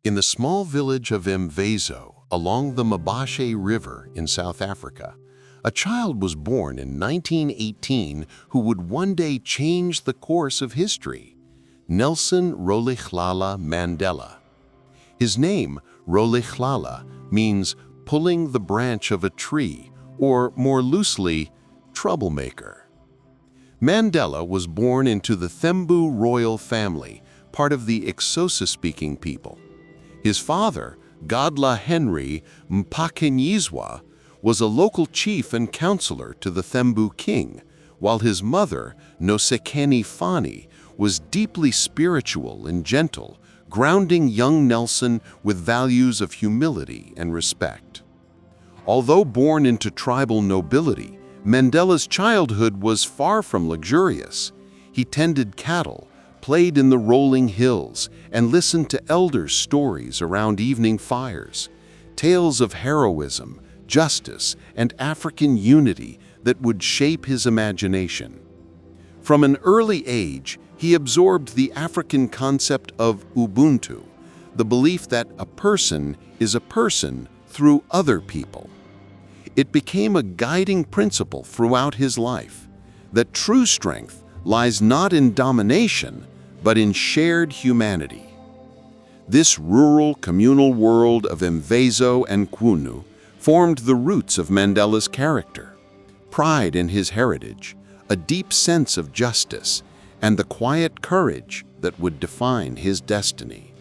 In the small village of Mvezo, along the Mabashe River in South Africa, a child was born in 1918 who would one day change the course of history, Nelson Mandela. His name, Rolihlahla, means pulling the branch of a tree, or more loosely, troublemaker. Mandela was born into the Thembu royal family, part of the Xhosa-speaking people. His father, Godla Henry Mpakenyizwa, was a local chief and counselor to the Thembu king, while his mother, Nosekeni Fani, was deeply spiritual and gentle, grounding young Nelson with values of humility and respect. Although born into tribal nobility, Mandela's childhood was far from luxurious. He tended cattle, played in the rolling hills, and listened to elders' stories around evening fires, tales of heroism, justice, and African unity that would shape his imagination. From an early age, he absorbed the African concept of Ubuntu, the belief that a person is a person through other people. It became a guiding principle throughout his life, that true strength lies not in domination, but in shared humanity. This rural communal world of Mvezo and Qunu formed the roots of Mandela's character, pride in his heritage, a deep sense of justice, and the quiet courage that would define his destiny.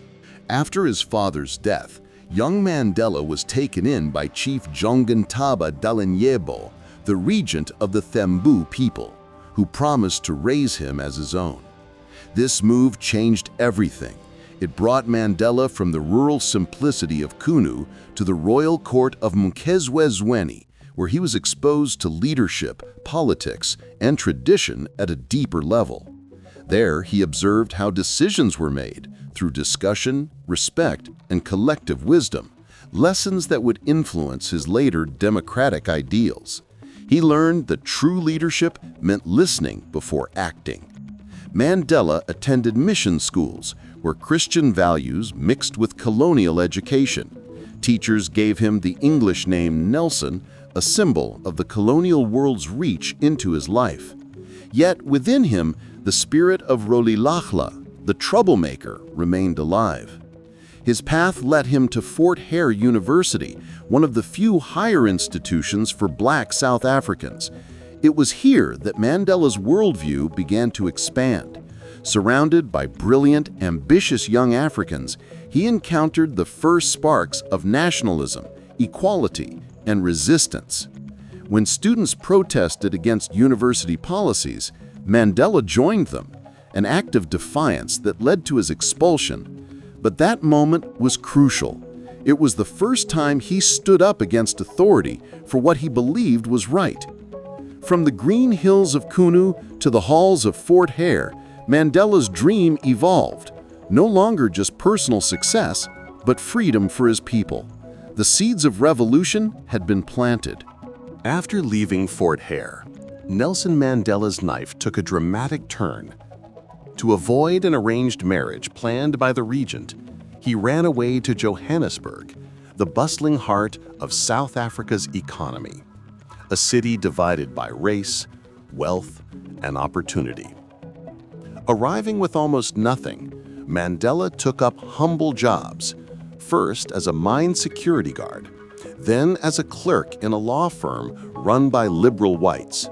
After his father's death, young Mandela was taken in by Chief Jongintaba Dalindyebo, the regent of the Thembu people, who promised to raise him as his own. This move changed everything. It brought Mandela from the rural simplicity of Qunu to the royal court of Mkezweni, where he was exposed to leadership, politics, and tradition at a deeper level. There, he observed how decisions were made through discussion, respect, and collective wisdom, lessons that would influence his later democratic ideals. He learned that true leadership meant listening before acting. Mandela attended mission schools where Christian values mixed with colonial education. Teachers gave him the English name Nelson, a symbol of the colonial world's reach into his life. Yet within him, the spirit of Rolihlahla, the troublemaker, remained alive. His path led him to Fort Hare University, one of the few higher institutions for Black South Africans. It was here that Mandela's worldview began to expand. Surrounded by brilliant, ambitious young Africans, he encountered the first sparks of nationalism, equality, and resistance. When students protested against university policies, Mandela joined them, an act of defiance that led to his expulsion. But that moment was crucial. It was the first time he stood up against authority for what he believed was right. From the green hills of Qunu to the halls of Fort Hare, Mandela's dream evolved, no longer just personal success, but freedom for his people. The seeds of revolution had been planted. After leaving Fort Hare, Nelson Mandela's life took a dramatic turn. To avoid an arranged marriage planned by the regent, he ran away to Johannesburg, the bustling heart of South Africa's economy, a city divided by race, wealth, and opportunity. Arriving with almost nothing, Mandela took up humble jobs, first as a mine security guard, then as a clerk in a law firm run by liberal whites.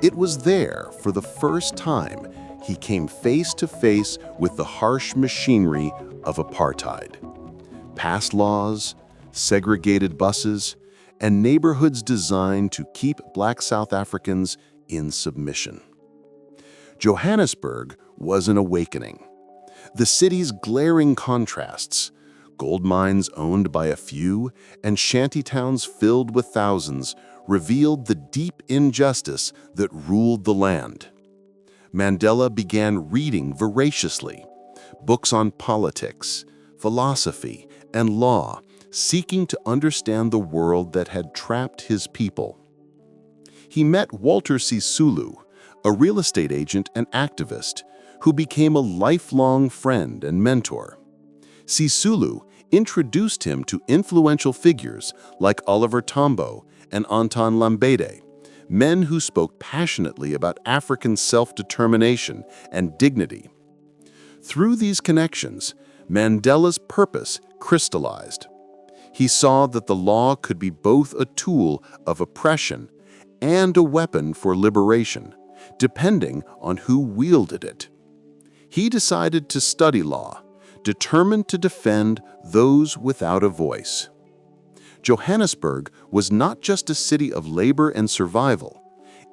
It was there, for the first time, he came face to face with the harsh machinery of apartheid. Passed laws, segregated buses, and neighborhoods designed to keep Black South Africans in submission. Johannesburg was an awakening. The city's glaring contrasts, gold mines owned by a few and shantytowns filled with thousands, revealed the deep injustice that ruled the land. Mandela began reading voraciously, books on politics, philosophy, and law, seeking to understand the world that had trapped his people. He met Walter Sisulu, a real estate agent and activist, who became a lifelong friend and mentor. Sisulu, introduced him to influential figures like Oliver Tambo and Anton Lembede, men who spoke passionately about African self-determination and dignity. Through these connections, Mandela's purpose crystallized. He saw that the law could be both a tool of oppression and a weapon for liberation, depending on who wielded it. He decided to study law, determined to defend those without a voice. Johannesburg was not just a city of labor and survival.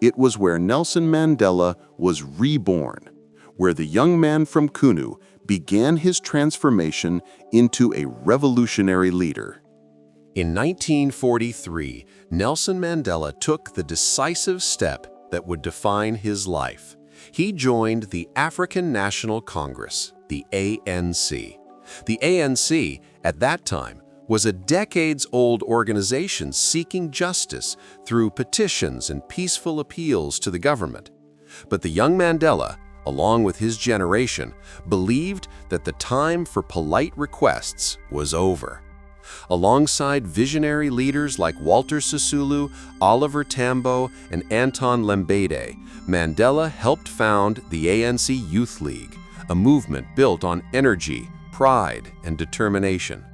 It was where Nelson Mandela was reborn, where the young man from Qunu began his transformation into a revolutionary leader. In 1943, Nelson Mandela took the decisive step that would define his life. He joined the African National Congress, the ANC. The ANC, at that time, was a decades-old organization seeking justice through petitions and peaceful appeals to the government. But the young Mandela, along with his generation, believed that the time for polite requests was over. Alongside visionary leaders like Walter Sisulu, Oliver Tambo, and Anton Lembede, Mandela helped found the ANC Youth League, a movement built on energy, pride, and determination.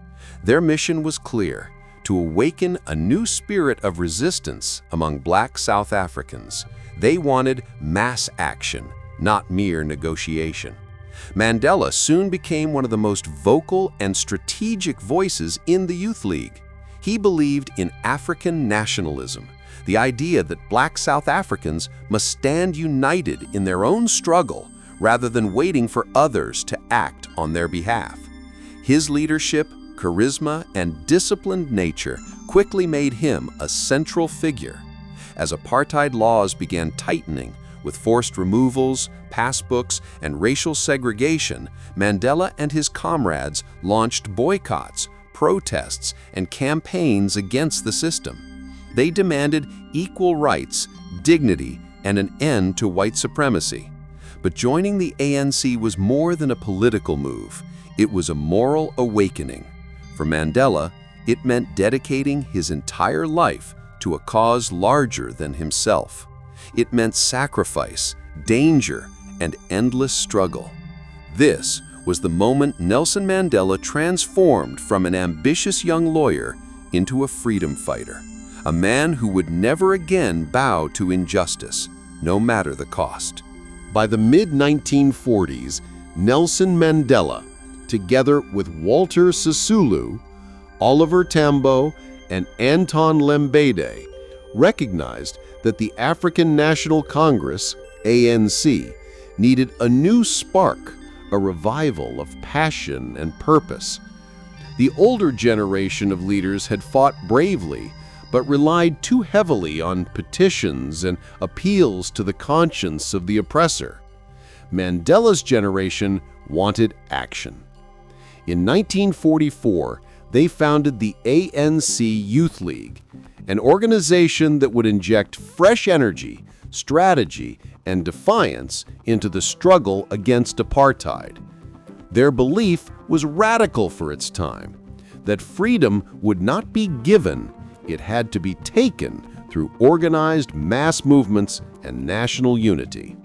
Their mission was clear: to awaken a new spirit of resistance among Black South Africans. They wanted mass action, not mere negotiation. Mandela soon became one of the most vocal and strategic voices in the Youth League. He believed in African nationalism, the idea that Black South Africans must stand united in their own struggle rather than waiting for others to act on their behalf. His leadership, charisma, and disciplined nature quickly made him a central figure. As apartheid laws began tightening, with forced removals, passbooks, and racial segregation, Mandela and his comrades launched boycotts, protests, and campaigns against the system. They demanded equal rights, dignity, and an end to white supremacy. But joining the ANC was more than a political move. It was a moral awakening. For Mandela, it meant dedicating his entire life to a cause larger than himself. It meant sacrifice, danger, and endless struggle. This was the moment Nelson Mandela transformed from an ambitious young lawyer into a freedom fighter, a man who would never again bow to injustice, no matter the cost. By the mid-1940s, Nelson Mandela, together with Walter Sisulu, Oliver Tambo, and Anton Lembede, recognized that the African National Congress, ANC, needed a new spark, a revival of passion and purpose. The older generation of leaders had fought bravely, but relied too heavily on petitions and appeals to the conscience of the oppressor. Mandela's generation wanted action. In 1944, they founded the ANC Youth League, an organization that would inject fresh energy, strategy, and defiance into the struggle against apartheid. Their belief was radical for its time, that freedom would not be given, it had to be taken through organized mass movements and national unity.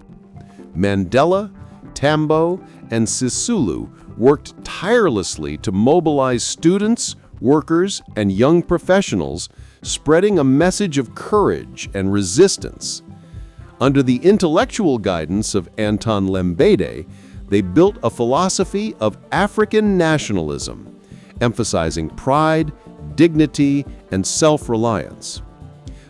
Mandela, Tambo, and Sisulu worked tirelessly to mobilize students, workers, and young professionals, spreading a message of courage and resistance. Under the intellectual guidance of Anton Lembede, they built a philosophy of African nationalism, emphasizing pride, dignity, and self-reliance.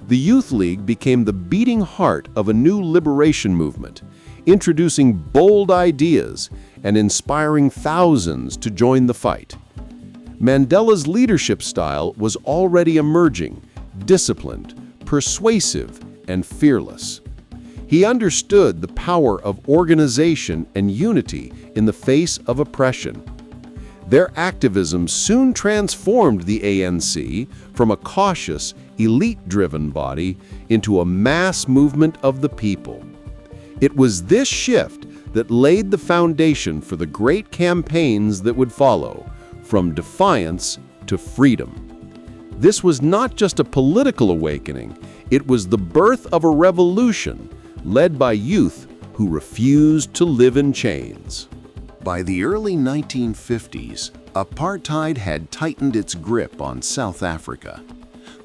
The Youth League became the beating heart of a new liberation movement, introducing bold ideas and inspiring thousands to join the fight. Mandela's leadership style was already emerging, disciplined, persuasive, and fearless. He understood the power of organization and unity in the face of oppression. Their activism soon transformed the ANC from a cautious, elite-driven body into a mass movement of the people. It was this shift that laid the foundation for the great campaigns that would follow, from defiance to freedom. This was not just a political awakening, it was the birth of a revolution led by youth who refused to live in chains. By the early 1950s, apartheid had tightened its grip on South Africa.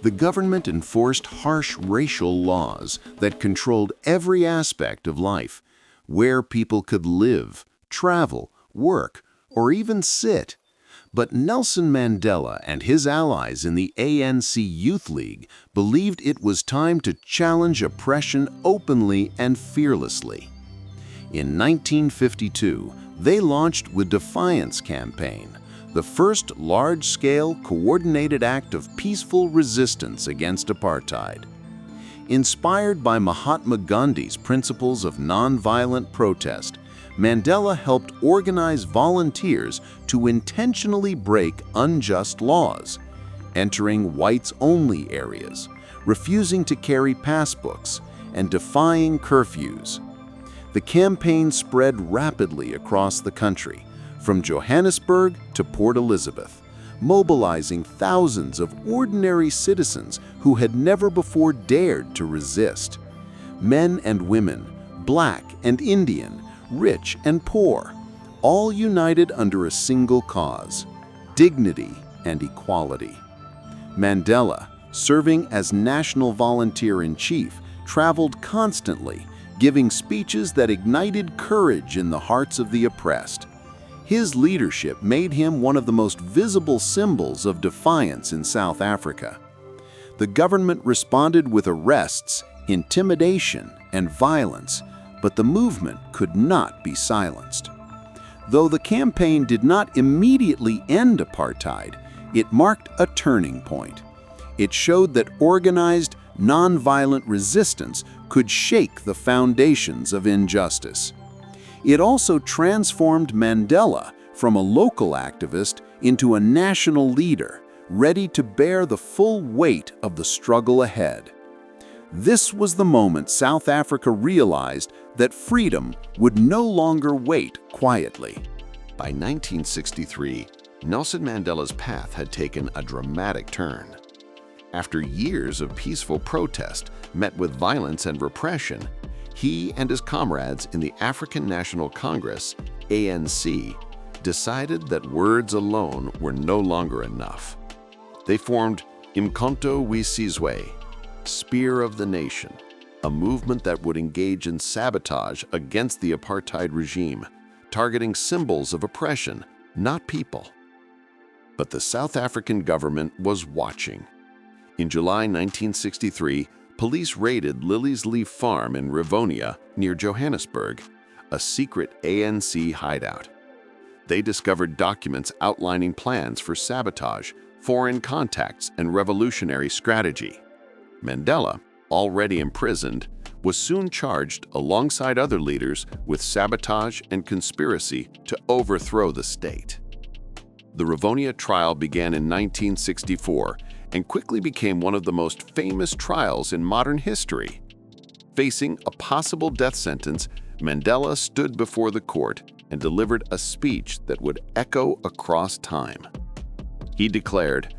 The government enforced harsh racial laws that controlled every aspect of life, where people could live, travel, work, or even sit. But Nelson Mandela and his allies in the ANC Youth League believed it was time to challenge oppression openly and fearlessly. In 1952, they launched the Defiance Campaign, the first large-scale coordinated act of peaceful resistance against apartheid. Inspired by Mahatma Gandhi's principles of nonviolent protest, Mandela helped organize volunteers to intentionally break unjust laws, entering whites-only areas, refusing to carry passbooks, and defying curfews. The campaign spread rapidly across the country, from Johannesburg to Port Elizabeth, mobilizing thousands of ordinary citizens who had never before dared to resist. Men and women, black and Indian, rich and poor, all united under a single cause: dignity and equality. Mandela, serving as national volunteer-in-chief, traveled constantly, giving speeches that ignited courage in the hearts of the oppressed. His leadership made him one of the most visible symbols of defiance in South Africa. The government responded with arrests, intimidation, and violence, but the movement could not be silenced. Though the campaign did not immediately end apartheid, it marked a turning point. It showed that organized, nonviolent resistance could shake the foundations of injustice. It also transformed Mandela from a local activist into a national leader, ready to bear the full weight of the struggle ahead. This was the moment South Africa realized that freedom would no longer wait quietly. By 1963, Nelson Mandela's path had taken a dramatic turn. After years of peaceful protest met with violence and repression, he and his comrades in the African National Congress, ANC, decided that words alone were no longer enough. They formed Umkhonto we Sizwe, Spear of the Nation, a movement that would engage in sabotage against the apartheid regime, targeting symbols of oppression, not people. But the South African government was watching. In July 1963, police raided Lily's Leaf Farm in Rivonia, near Johannesburg, a secret ANC hideout. They discovered documents outlining plans for sabotage, foreign contacts, and revolutionary strategy. Mandela, already imprisoned, was soon charged alongside other leaders with sabotage and conspiracy to overthrow the state. The Rivonia Trial began in 1964 and quickly became one of the most famous trials in modern history. Facing a possible death sentence, Mandela stood before the court and delivered a speech that would echo across time. He declared,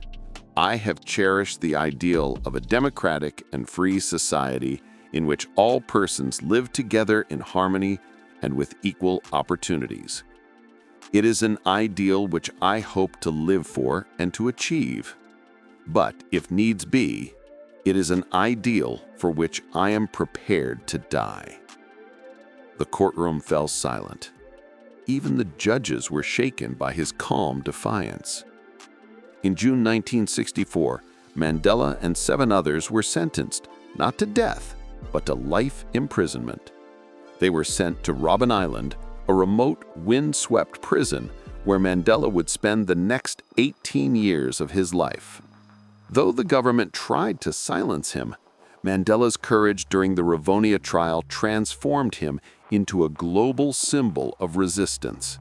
"I have cherished the ideal of a democratic and free society in which all persons live together in harmony and with equal opportunities. It is an ideal which I hope to live for and to achieve. But if needs be, it is an ideal for which I am prepared to die." The courtroom fell silent. Even the judges were shaken by his calm defiance. In June 1964, Mandela and 7 others were sentenced, not to death, but to life imprisonment. They were sent to Robben Island, a remote, wind-swept prison where Mandela would spend the next 18 years of his life. Though the government tried to silence him, Mandela's courage during the Rivonia Trial transformed him into a global symbol of resistance.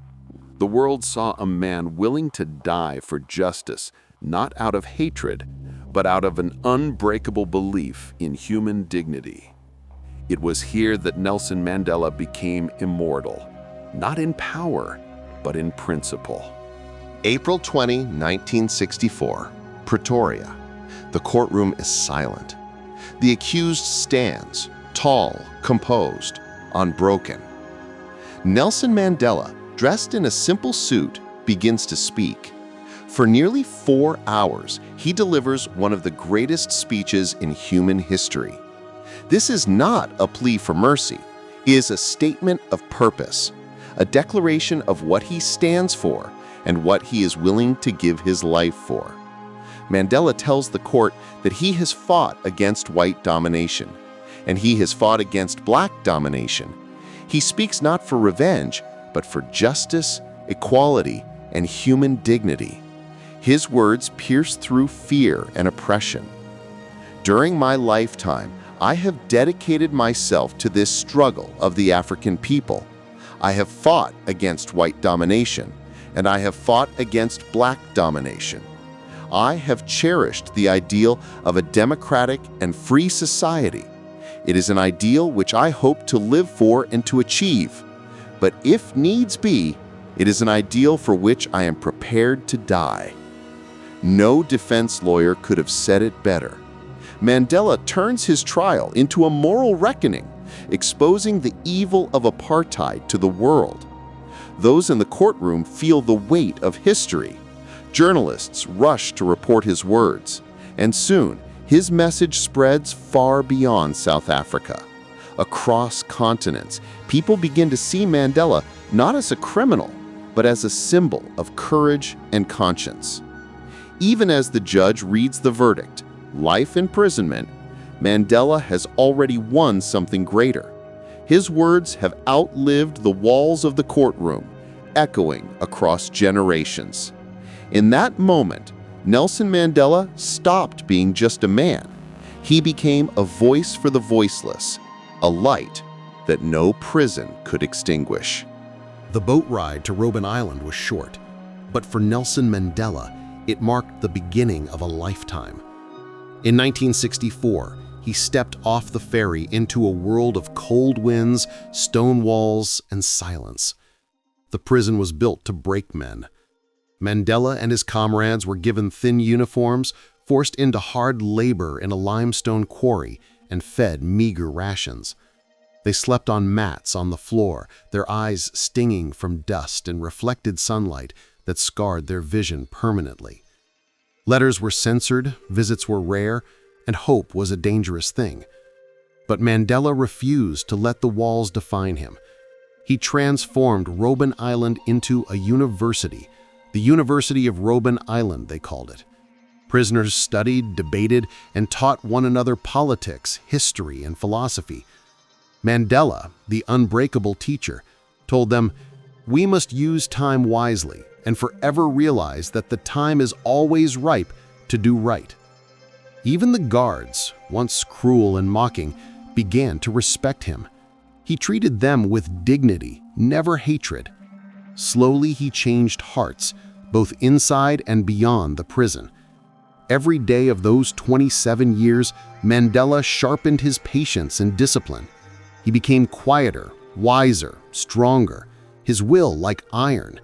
The world saw a man willing to die for justice, not out of hatred, but out of an unbreakable belief in human dignity. It was here that Nelson Mandela became immortal, not in power, but in principle. April 20, 1964, Pretoria. The courtroom is silent. The accused stands, tall, composed, unbroken. Nelson Mandela, dressed in a simple suit, begins to speak. For nearly 4 hours, he delivers one of the greatest speeches in human history. This is not a plea for mercy. It is a statement of purpose, a declaration of what he stands for and what he is willing to give his life for. Mandela tells the court that he has fought against white domination, and he has fought against black domination. He speaks not for revenge, but for justice, equality, and human dignity. His words pierce through fear and oppression. During my lifetime, I have dedicated myself to this struggle of the African people. I have fought against white domination, and I have fought against black domination. I have cherished the ideal of a democratic and free society. It is an ideal which I hope to live for and to achieve. But if needs be, it is an ideal for which I am prepared to die. No defense lawyer could have said it better. Mandela turns his trial into a moral reckoning, exposing the evil of apartheid to the world. Those in the courtroom feel the weight of history. Journalists rush to report his words, and soon his message spreads far beyond South Africa. Across continents, people begin to see Mandela not as a criminal, but as a symbol of courage and conscience. Even as the judge reads the verdict, life imprisonment, Mandela has already won something greater. His words have outlived the walls of the courtroom, echoing across generations. In that moment, Nelson Mandela stopped being just a man. He became a voice for the voiceless, a light that no prison could extinguish. The boat ride to Robben Island was short, but for Nelson Mandela, it marked the beginning of a lifetime. In 1964, he stepped off the ferry into a world of cold winds, stone walls, and silence. The prison was built to break men. Mandela and his comrades were given thin uniforms, forced into hard labor in a limestone quarry, and fed meager rations. They slept on mats on the floor, their eyes stinging from dust and reflected sunlight that scarred their vision permanently. Letters were censored, visits were rare, and hope was a dangerous thing. But Mandela refused to let the walls define him. He transformed Robben Island into a university, the University of Robben Island, they called it. Prisoners studied, debated, and taught one another politics, history, and philosophy. Mandela, the unbreakable teacher, told them, "We must use time wisely and forever realize that the time is always ripe to do right." Even the guards, once cruel and mocking, began to respect him. He treated them with dignity, never hatred. Slowly he changed hearts, both inside and beyond the prison. Every day of those 27 years, Mandela sharpened his patience and discipline. He became quieter, wiser, stronger, his will like iron.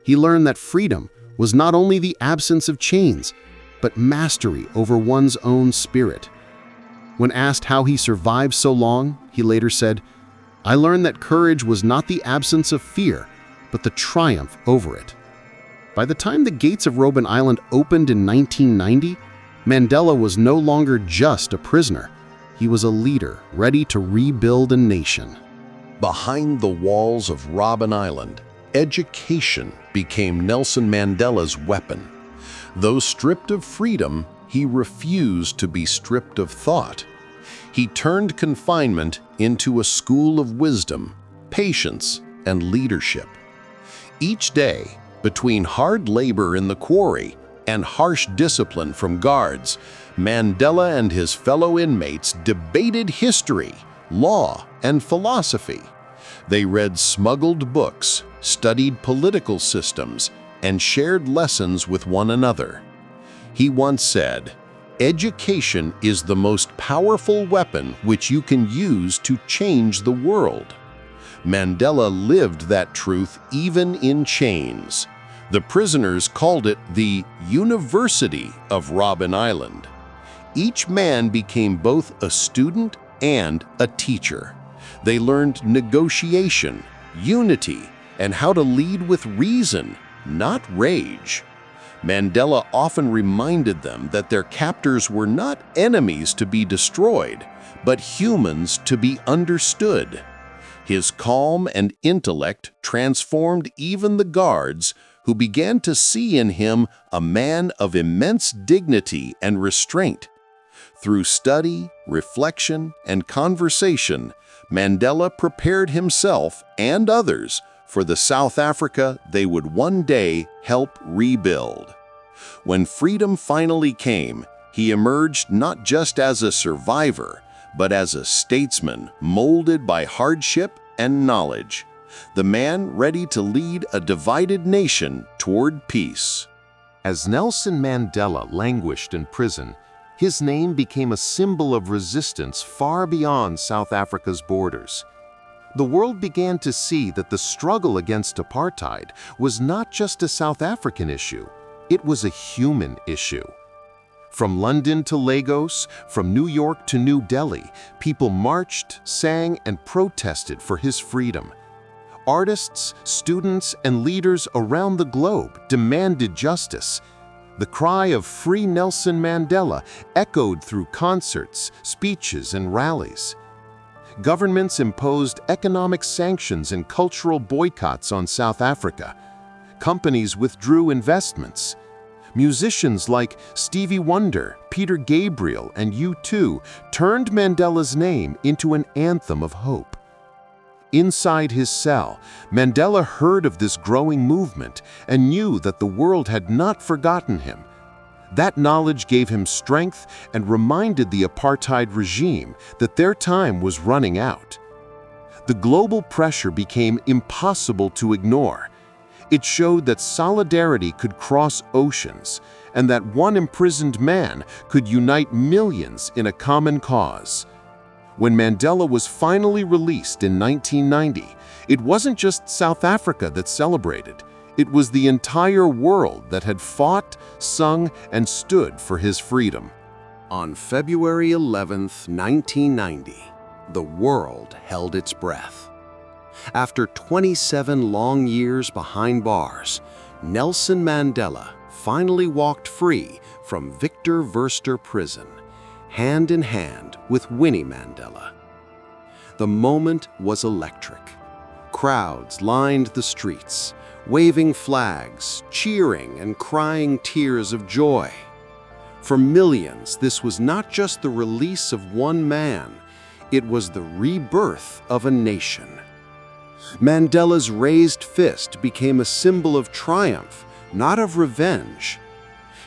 He learned that freedom was not only the absence of chains, but mastery over one's own spirit. When asked how he survived so long, he later said, "I learned that courage was not the absence of fear, but the triumph over it." By the time the gates of Robben Island opened in 1990, Mandela was no longer just a prisoner. He was a leader ready to rebuild a nation. Behind the walls of Robben Island, education became Nelson Mandela's weapon. Though stripped of freedom, he refused to be stripped of thought. He turned confinement into a school of wisdom, patience, and leadership. Each day, between hard labor in the quarry and harsh discipline from guards, Mandela and his fellow inmates debated history, law, and philosophy. They read smuggled books, studied political systems, and shared lessons with one another. He once said, "Education is the most powerful weapon which you can use to change the world." Mandela lived that truth even in chains. The prisoners called it the University of Robben Island. Each man became both a student and a teacher. They learned negotiation, unity, and how to lead with reason, not rage. Mandela often reminded them that their captors were not enemies to be destroyed, but humans to be understood. His calm and intellect transformed even the guards, who began to see in him a man of immense dignity and restraint. Through study, reflection, and conversation, Mandela prepared himself and others for the South Africa they would one day help rebuild. When freedom finally came, he emerged not just as a survivor, but as a statesman molded by hardship and knowledge, the man ready to lead a divided nation toward peace. As Nelson Mandela languished in prison, his name became a symbol of resistance far beyond South Africa's borders. The world began to see that the struggle against apartheid was not just a South African issue, it was a human issue. From London to Lagos, from New York to New Delhi, people marched, sang, and protested for his freedom. Artists, students, and leaders around the globe demanded justice. The cry of "Free Nelson Mandela" echoed through concerts, speeches, and rallies. Governments imposed economic sanctions and cultural boycotts on South Africa. Companies withdrew investments. Musicians like Stevie Wonder, Peter Gabriel, and U2 turned Mandela's name into an anthem of hope. Inside his cell, Mandela heard of this growing movement and knew that the world had not forgotten him. That knowledge gave him strength and reminded the apartheid regime that their time was running out. The global pressure became impossible to ignore. It showed that solidarity could cross oceans and that one imprisoned man could unite millions in a common cause. When Mandela was finally released in 1990, it wasn't just South Africa that celebrated. It was the entire world that had fought, sung, and stood for his freedom. On February 11, 1990, the world held its breath. After 27 long years behind bars, Nelson Mandela finally walked free from Victor Verster prison, hand in hand with Winnie Mandela. The moment was electric. Crowds lined the streets, waving flags, cheering, and crying tears of joy. For millions, this was not just the release of one man, it was the rebirth of a nation. Mandela's raised fist became a symbol of triumph, not of revenge.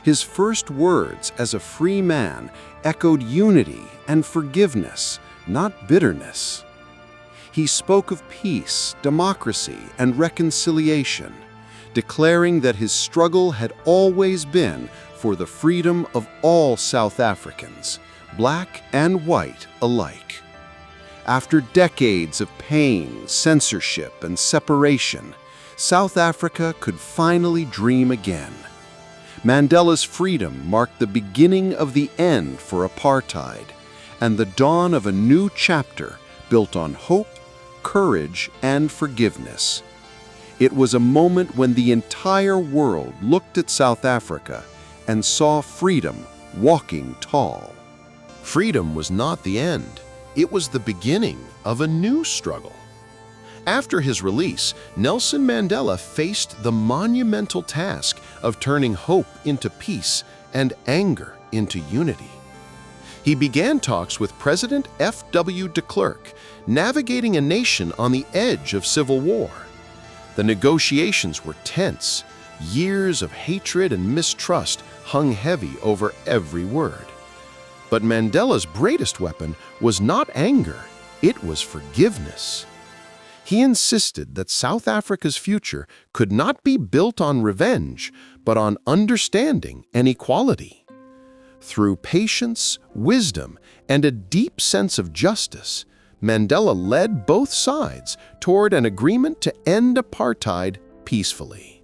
His first words as a free man echoed unity and forgiveness, not bitterness. He spoke of peace, democracy, and reconciliation, declaring that his struggle had always been for the freedom of all South Africans, black and white alike. After decades of pain, censorship, and separation, South Africa could finally dream again. Mandela's freedom marked the beginning of the end for apartheid and the dawn of a new chapter built on hope, courage, and forgiveness. It was a moment when the entire world looked at South Africa and saw freedom walking tall. Freedom was not the end. It was the beginning of a new struggle. After his release, Nelson Mandela faced the monumental task of turning hope into peace and anger into unity. He began talks with President F.W. de Klerk, navigating a nation on the edge of civil war. The negotiations were tense. Years of hatred and mistrust hung heavy over every word. But Mandela's greatest weapon was not anger, it was forgiveness. He insisted that South Africa's future could not be built on revenge, but on understanding and equality. Through patience, wisdom, and a deep sense of justice, Mandela led both sides toward an agreement to end apartheid peacefully.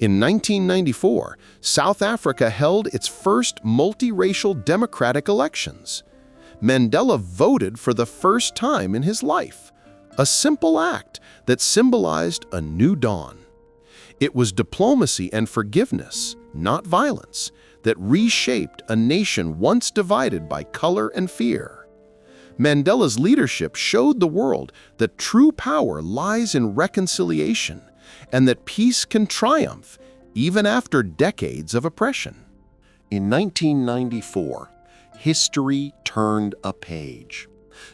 In 1994, South Africa held its first multiracial democratic elections. Mandela voted for the first time in his life, a simple act that symbolized a new dawn. It was diplomacy and forgiveness, not violence, that reshaped a nation once divided by color and fear. Mandela's leadership showed the world that true power lies in reconciliation and that peace can triumph even after decades of oppression. In 1994, history turned a page.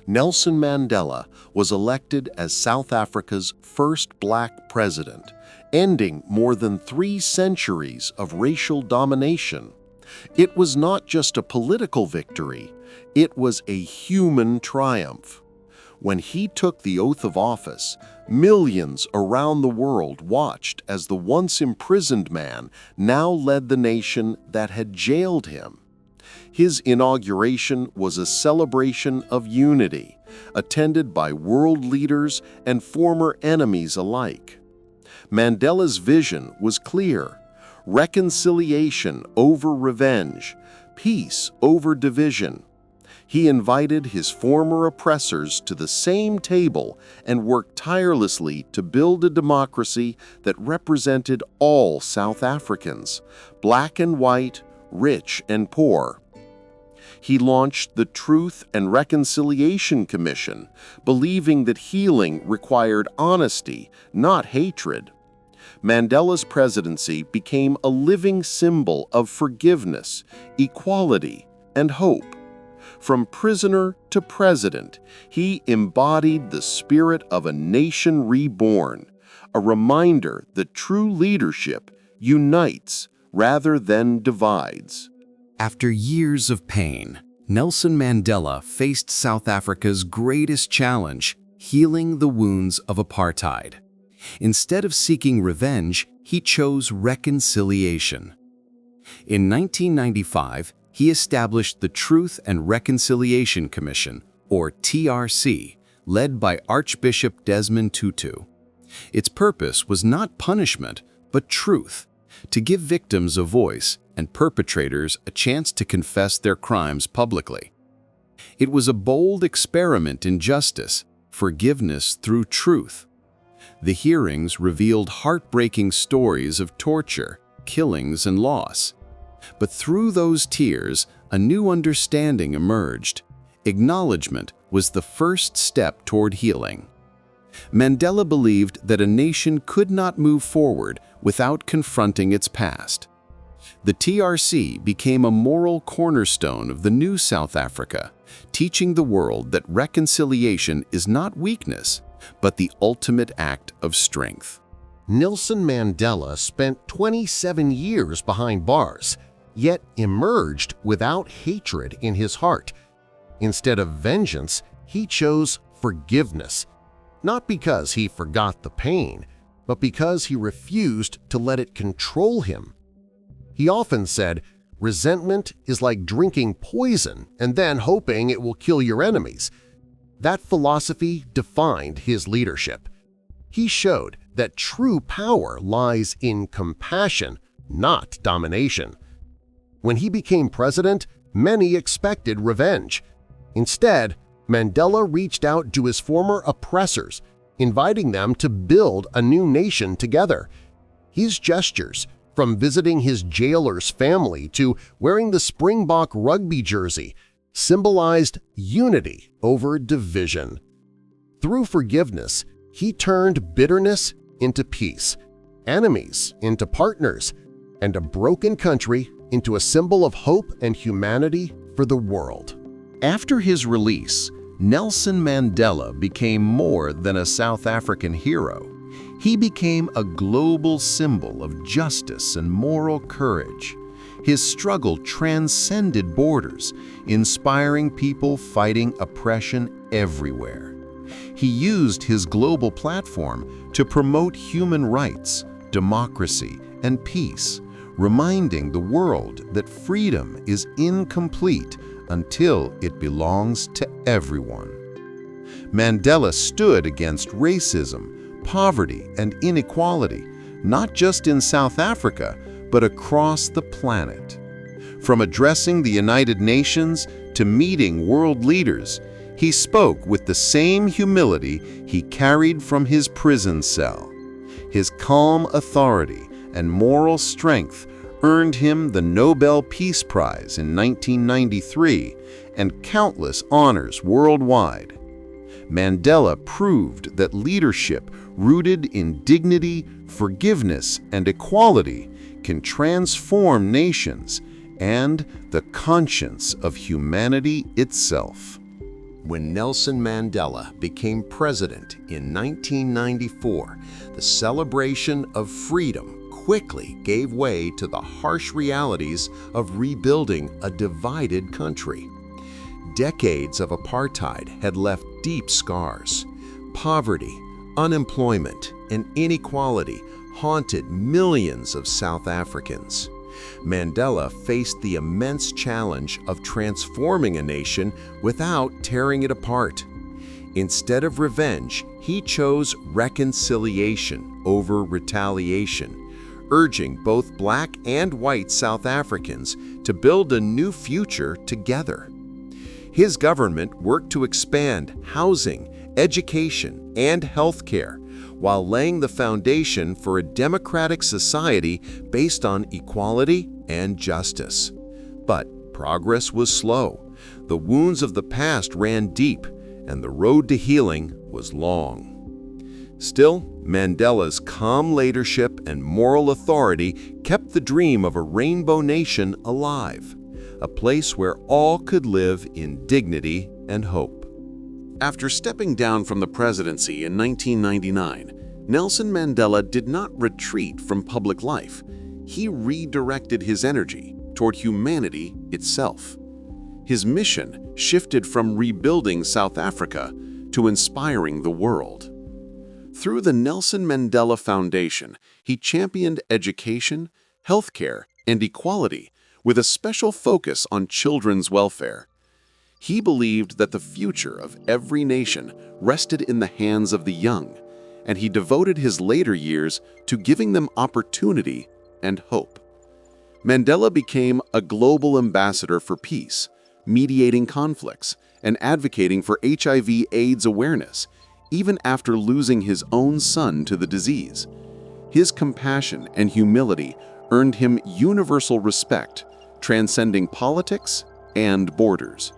Nelson Mandela was elected as South Africa's first black president, ending more than 3 centuries of racial domination. It was not just a political victory, it was a human triumph. When he took the oath of office, millions around the world watched as the once imprisoned man now led the nation that had jailed him. His inauguration was a celebration of unity, attended by world leaders and former enemies alike. Mandela's vision was clear: reconciliation over revenge, peace over division. He invited his former oppressors to the same table and worked tirelessly to build a democracy that represented all South Africans, black and white, rich and poor. He launched the Truth and Reconciliation Commission, believing that healing required honesty, not hatred. Mandela's presidency became a living symbol of forgiveness, equality, and hope. From prisoner to president, he embodied the spirit of a nation reborn, a reminder that true leadership unites rather than divides. After years of pain, Nelson Mandela faced South Africa's greatest challenge: healing the wounds of apartheid. Instead of seeking revenge, he chose reconciliation. In 1995, he established the Truth and Reconciliation Commission, or TRC, led by Archbishop Desmond Tutu. Its purpose was not punishment, but truth, to give victims a voice and perpetrators a chance to confess their crimes publicly. It was a bold experiment in justice, forgiveness through truth. The hearings revealed heartbreaking stories of torture, killings, and loss. But through those tears, a new understanding emerged. Acknowledgement was the first step toward healing. Mandela believed that a nation could not move forward without confronting its past. The TRC became a moral cornerstone of the new South Africa, teaching the world that reconciliation is not weakness, but the ultimate act of strength. Nelson Mandela spent 27 years behind bars, yet emerged without hatred in his heart. Instead of vengeance, he chose forgiveness, not because he forgot the pain, but because he refused to let it control him. He often said, "Resentment is like drinking poison and then hoping it will kill your enemies." That philosophy defined his leadership. He showed that true power lies in compassion, not domination. When he became president, many expected revenge. Instead, Mandela reached out to his former oppressors, inviting them to build a new nation together. His gestures, from visiting his jailer's family to wearing the Springbok rugby jersey, symbolized unity over division. Through forgiveness, he turned bitterness into peace, enemies into partners, and a broken country into a symbol of hope and humanity for the world. After his release, Nelson Mandela became more than a South African hero. He became a global symbol of justice and moral courage. His struggle transcended borders, inspiring people fighting oppression everywhere. He used his global platform to promote human rights, democracy, and peace, reminding the world that freedom is incomplete until it belongs to everyone. Mandela stood against racism, poverty, and inequality, not just in South Africa, but across the planet. From addressing the United Nations to meeting world leaders, he spoke with the same humility he carried from his prison cell. His calm authority and moral strength earned him the Nobel Peace Prize in 1993 and countless honors worldwide. Mandela proved that leadership rooted in dignity, forgiveness, and equality can transform nations and the conscience of humanity itself. When Nelson Mandela became president in 1994, the celebration of freedom quickly gave way to the harsh realities of rebuilding a divided country. Decades of apartheid had left deep scars. Poverty, unemployment, and inequality haunted millions of South Africans. Mandela faced the immense challenge of transforming a nation without tearing it apart. Instead of revenge, he chose reconciliation over retaliation, urging both black and white South Africans to build a new future together. His government worked to expand housing, education, and healthcare, while laying the foundation for a democratic society based on equality and justice. But progress was slow. The wounds of the past ran deep, and the road to healing was long. Still, Mandela's calm leadership and moral authority kept the dream of a rainbow nation alive, a place where all could live in dignity and hope. After stepping down from the presidency in 1999, Nelson Mandela did not retreat from public life. He redirected his energy toward humanity itself. His mission shifted from rebuilding South Africa to inspiring the world. Through the Nelson Mandela Foundation, he championed education, healthcare, and equality with a special focus on children's welfare. He believed that the future of every nation rested in the hands of the young, and he devoted his later years to giving them opportunity and hope. Mandela became a global ambassador for peace, mediating conflicts and advocating for HIV/AIDS awareness, even after losing his own son to the disease. His compassion and humility earned him universal respect, transcending politics and borders.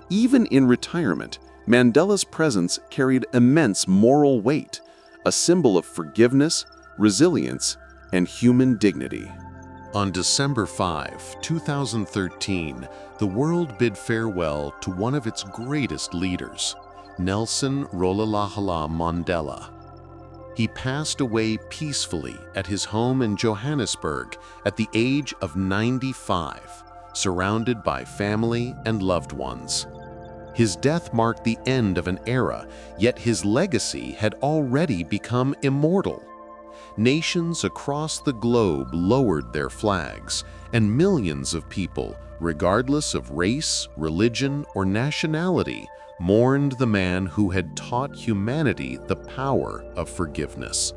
Even in retirement, Mandela's presence carried immense moral weight, a symbol of forgiveness, resilience, and human dignity. On December 5, 2013, the world bid farewell to one of its greatest leaders, Nelson Rolihlahla Mandela. He passed away peacefully at his home in Johannesburg at the age of 95, surrounded by family and loved ones. His death marked the end of an era, yet his legacy had already become immortal. Nations across the globe lowered their flags, and millions of people, regardless of race, religion, or nationality, mourned the man who had taught humanity the power of forgiveness.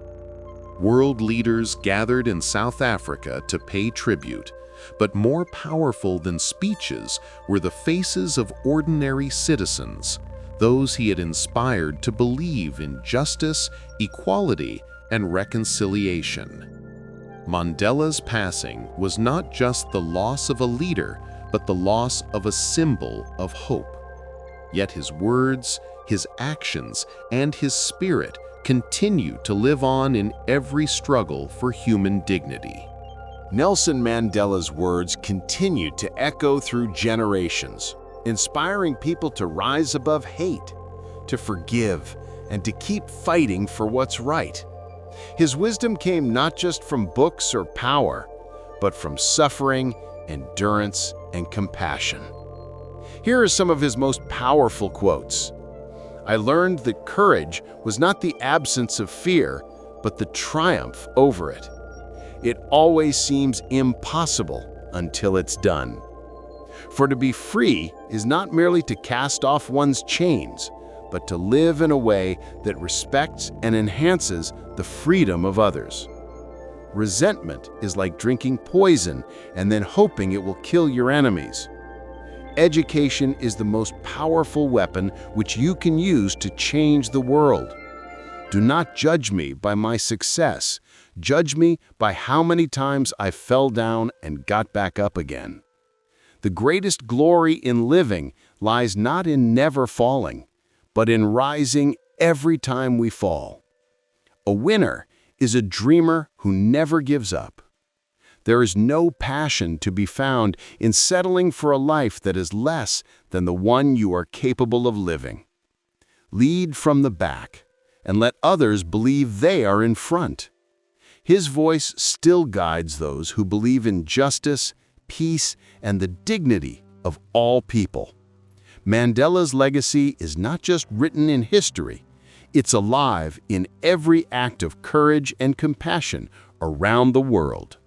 World leaders gathered in South Africa to pay tribute, but more powerful than speeches were the faces of ordinary citizens, those he had inspired to believe in justice, equality, and reconciliation. Mandela's passing was not just the loss of a leader, but the loss of a symbol of hope. Yet his words, his actions, and his spirit continue to live on in every struggle for human dignity. Nelson Mandela's words continued to echo through generations, inspiring people to rise above hate, to forgive, and to keep fighting for what's right. His wisdom came not just from books or power, but from suffering, endurance, and compassion. Here are some of his most powerful quotes. "I learned that courage was not the absence of fear, but the triumph over it. It always seems impossible until it's done. For to be free is not merely to cast off one's chains, but to live in a way that respects and enhances the freedom of others." Resentment is like drinking poison and then hoping it will kill your enemies. Education is the most powerful weapon which you can use to change the world. Do not judge me by my success. Judge me by how many times I fell down and got back up again. The greatest glory in living lies not in never falling, but in rising every time we fall. A winner is a dreamer who never gives up. There is no passion to be found in settling for a life that is less than the one you are capable of living. Lead from the back and let others believe they are in front. His voice still guides those who believe in justice, peace, and the dignity of all people. Mandela's legacy is not just written in history, it's alive in every act of courage and compassion around the world.